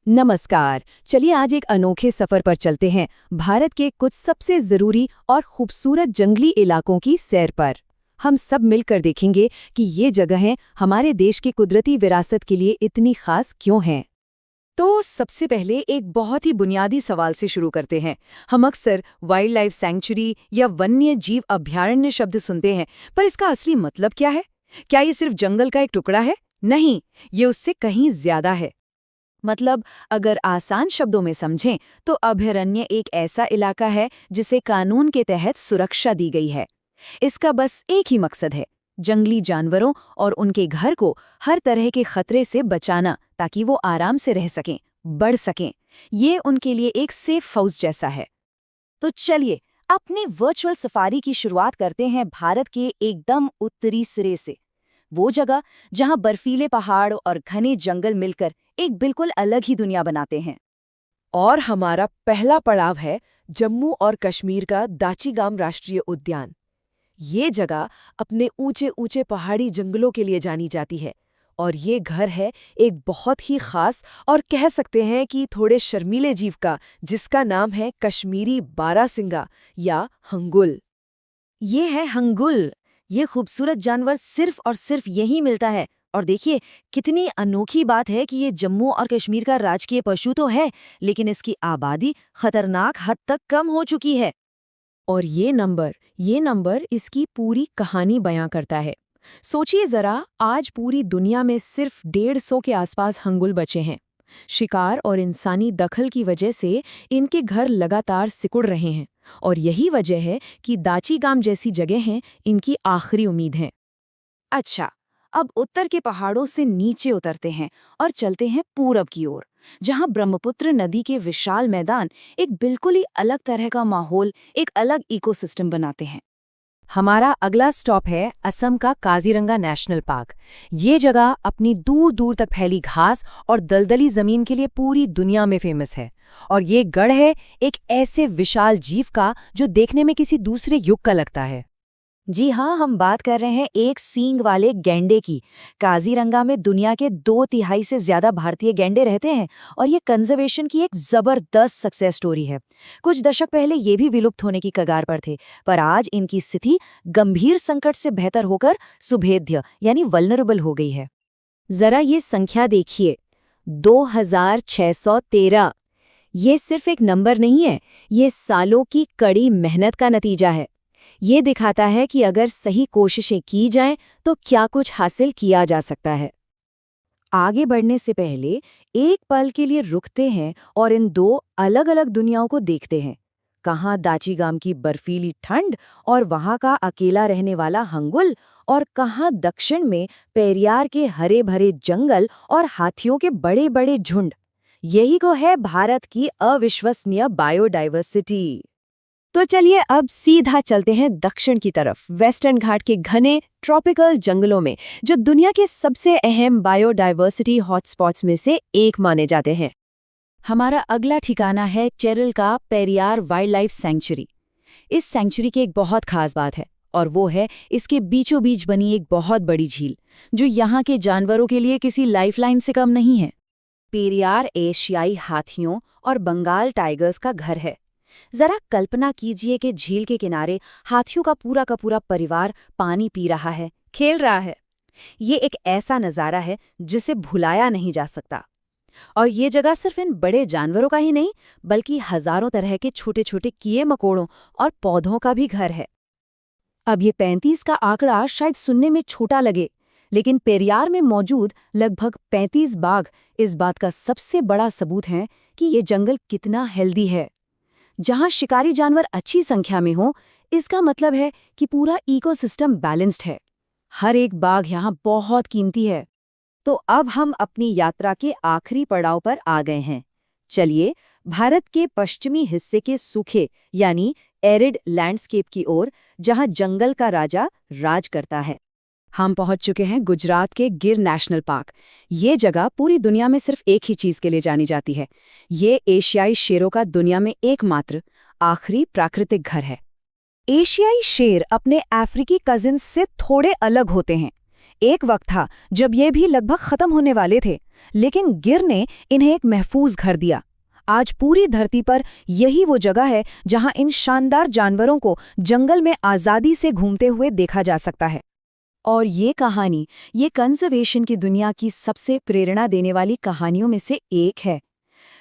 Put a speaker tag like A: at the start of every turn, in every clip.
A: नमस्कार। चलिए आज एक अनोखे सफर पर चलते हैं भारत के कुछ सबसे जरूरी और खूबसूरत जंगली इलाकों की सैर पर। हम सब मिलकर देखेंगे कि ये जगहें हमारे देश की कुदरती विरासत के लिए इतनी खास क्यों हैं। तो सबसे पहले एक बहुत ही बुनियादी सवाल से शुरू करते हैं। हम अक्सर वाइल्ड लाइफ सैंक्चुरी या वन्य जीव अभयारण्य शब्द सुनते हैं, पर इसका असली मतलब क्या है? क्या ये सिर्फ जंगल का एक टुकड़ा है? नहीं, ये उससे कहीं ज्यादा है। मतलब अगर आसान शब्दों में समझें तो अभयारण्य एक ऐसा इलाका है जिसे कानून के तहत सुरक्षा दी गई है। इसका बस एक ही मकसद है, जंगली जानवरों और उनके घर को हर तरह के खतरे से बचाना, ताकि वो आराम से रह सकें, बढ़ सकें। ये उनके लिए एक सेफ हाउस जैसा है। तो चलिए अपनी वर्चुअल सफारी की शुरुआत करते हैं भारत के एकदम उत्तरी सिरे से। वो जगह जहां बर्फीले पहाड़ और घने जंगल मिलकर एक बिल्कुल अलग ही दुनिया बनाते हैं। और हमारा पहला पड़ाव है जम्मू और कश्मीर का दाचीगाम राष्ट्रीय उद्यान। ये जगह अपने ऊंचे ऊंचे पहाड़ी जंगलों के लिए जानी जाती है, और ये घर है एक बहुत ही खास और कह सकते हैं कि थोड़े शर्मीले जीव का, जिसका नाम है कश्मीरी बारासिंगा या हंगुल। ये है हंगुल। ये खूबसूरत जानवर सिर्फ और सिर्फ यही मिलता है। और देखिए कितनी अनोखी बात है कि ये जम्मू और कश्मीर का राजकीय पशु तो है, लेकिन इसकी आबादी खतरनाक हद तक कम हो चुकी है। और ये नंबर इसकी पूरी कहानी बयां करता है। सोचिए जरा, आज पूरी दुनिया में सिर्फ 150 के आसपास हंगुल बचे हैं। शिकार और इंसानी दखल की वजह से इनके घर लगातार सिकुड़ रहे हैं, और यही वजह है कि दाचीगाम जैसी जगहें इनकी आखिरी उम्मीद हैं। अच्छा, अब उत्तर के पहाड़ों से नीचे उतरते हैं और चलते हैं पूरब की ओर, जहां ब्रह्मपुत्र नदी के विशाल मैदान एक बिल्कुल ही अलग तरह का माहौल, एक अलग इकोसिस्टम बनाते हैं। हमारा अगला स्टॉप है असम का काजीरंगा नेशनल पार्क। ये जगह अपनी दूर दूर तक फैली घास और दलदली जमीन के लिए पूरी दुनिया में फेमस है। और ये गढ़ है एक ऐसे विशाल जीव का जो देखने में किसी दूसरे युग का लगता है। जी हाँ, हम बात कर रहे हैं एक सींग वाले गैंडे की। काजीरंगा में दुनिया के 2/3 से ज्यादा भारतीय गैंडे रहते हैं, और ये कंजर्वेशन की एक जबरदस्त सक्सेस स्टोरी है। कुछ दशक पहले ये भी विलुप्त होने की कगार पर थे, पर आज इनकी स्थिति गंभीर संकट से बेहतर होकर सुभेद्य यानी वल्नरेबल हो गई है। जरा ये संख्या देखिए, 2613। ये सिर्फ एक नंबर नहीं है, ये सालों की कड़ी मेहनत का नतीजा है। ये दिखाता है कि अगर सही कोशिशें की जाएं तो क्या कुछ हासिल किया जा सकता है। आगे बढ़ने से पहले एक पल के लिए रुकते हैं और इन दो अलग अलग दुनियाओं को देखते हैं। कहाँ दाचीगाम की बर्फीली ठंड और वहाँ का अकेला रहने वाला हंगुल, और कहाँ दक्षिण में पेरियार के हरे भरे जंगल और हाथियों के बड़े बड़े झुंड। यही को है भारत की अविश्वसनीय बायोडाइवर्सिटी। तो चलिए अब सीधा चलते हैं दक्षिण की तरफ, वेस्टर्न घाट के घने ट्रॉपिकल जंगलों में, जो दुनिया के सबसे अहम बायोडाइवर्सिटी हॉटस्पॉट्स में से एक माने जाते हैं। हमारा अगला ठिकाना है केरल का पेरियार वाइल्ड लाइफ सैंक्चुरी। इस सैंक्चुरी की एक बहुत खास बात है, और वो है इसके बीचों बीच बनी एक बहुत बड़ी झील, जो यहाँ के जानवरों के लिए किसी लाइफलाइन से कम नहीं है। पेरियार एशियाई हाथियों और बंगाल टाइगर्स का घर है। जरा कल्पना कीजिए कि झील के किनारे हाथियों का पूरा परिवार पानी पी रहा है, खेल रहा है। ये एक ऐसा नज़ारा है जिसे भुलाया नहीं जा सकता। और ये जगह सिर्फ इन बड़े जानवरों का ही नहीं, बल्कि हजारों तरह के छोटे छोटे कीड़े मकोड़ों और पौधों का भी घर है। अब ये 35 का आंकड़ा शायद सुनने में छोटा लगे, लेकिन पेरियार में मौजूद लगभग 35 बाघ इस बात का सबसे बड़ा सबूत हैं कि ये जंगल कितना हेल्दी है। जहां शिकारी जानवर अच्छी संख्या में हो, इसका मतलब है कि पूरा इकोसिस्टम बैलेंस्ड है। हर एक बाघ यहाँ बहुत कीमती है। तो अब हम अपनी यात्रा के आखिरी पड़ाव पर आ गए हैं। चलिए भारत के पश्चिमी हिस्से के सूखे यानी एरिड लैंडस्केप की ओर, जहां जंगल का राजा राज करता है। हम पहुंच चुके हैं गुजरात के गिर नेशनल पार्क। ये जगह पूरी दुनिया में सिर्फ एक ही चीज के लिए जानी जाती है। ये एशियाई शेरों का दुनिया में एकमात्र आखिरी प्राकृतिक घर है। एशियाई शेर अपने अफ्रीकी कजिन्स से थोड़े अलग होते हैं। एक वक्त था जब ये भी लगभग खत्म होने वाले थे, लेकिन गिर ने इन्हें एक महफूज घर दिया। आज पूरी धरती पर यही वो जगह है जहां इन शानदार जानवरों को जंगल में आज़ादी से घूमते हुए देखा जा सकता है। और ये कहानी, ये कंजर्वेशन की दुनिया की सबसे प्रेरणा देने वाली कहानियों में से एक है।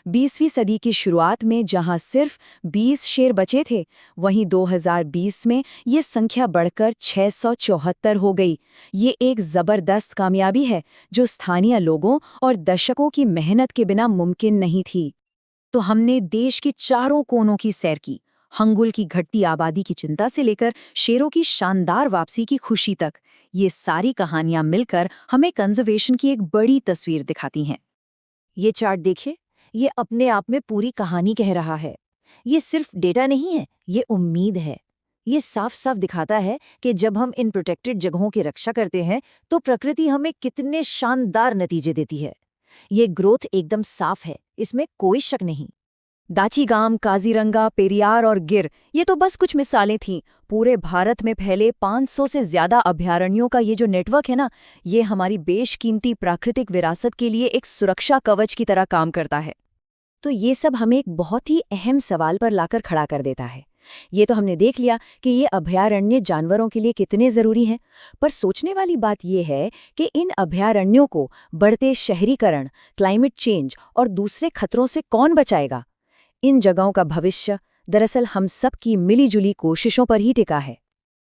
A: 20वीं सदी की शुरुआत में जहां सिर्फ 20 शेर बचे थे, वहीं 2020 में ये संख्या बढ़कर 674 हो गई। ये एक जबरदस्त कामयाबी है जो स्थानीय लोगों और दशकों की मेहनत के बिना मुमकिन नहीं थी। तो हमने देश के चारों कोनों की सैर की, हंगुल की घटती आबादी की चिंता से लेकर शेरों की शानदार वापसी की खुशी तक। ये सारी कहानियां मिलकर हमें कंजर्वेशन की एक बड़ी तस्वीर दिखाती हैं।
B: ये चार्ट देखिए, ये अपने आप में पूरी कहानी कह रहा है। ये सिर्फ डेटा नहीं है, ये उम्मीद है। ये साफ साफ दिखाता है कि जब हम इन प्रोटेक्टेड जगहों की रक्षा करते हैं तो प्रकृति हमें कितने शानदार नतीजे देती है। ये ग्रोथ एकदम साफ है, इसमें कोई शक नहीं।
A: दाचीगाम, काजीरंगा, पेरियार और गिर, ये तो बस कुछ मिसालें थीं। पूरे भारत में फैले 500 से ज्यादा अभयारण्यों का ये जो नेटवर्क है ना, ये हमारी बेशकीमती प्राकृतिक विरासत के लिए एक सुरक्षा कवच की तरह काम करता है। तो ये सब हमें एक बहुत ही अहम सवाल पर लाकर खड़ा कर देता है। ये तो हमने देख लिया कि ये अभयारण्य जानवरों के लिए कितने जरूरी हैं, पर सोचने वाली बात ये है कि इन अभयारण्यों को बढ़ते शहरीकरण, क्लाइमेट चेंज और दूसरे खतरों से कौन बचाएगा? इन जगहों का भविष्य दरअसल हम सब की मिलीजुली कोशिशों पर ही टिका है।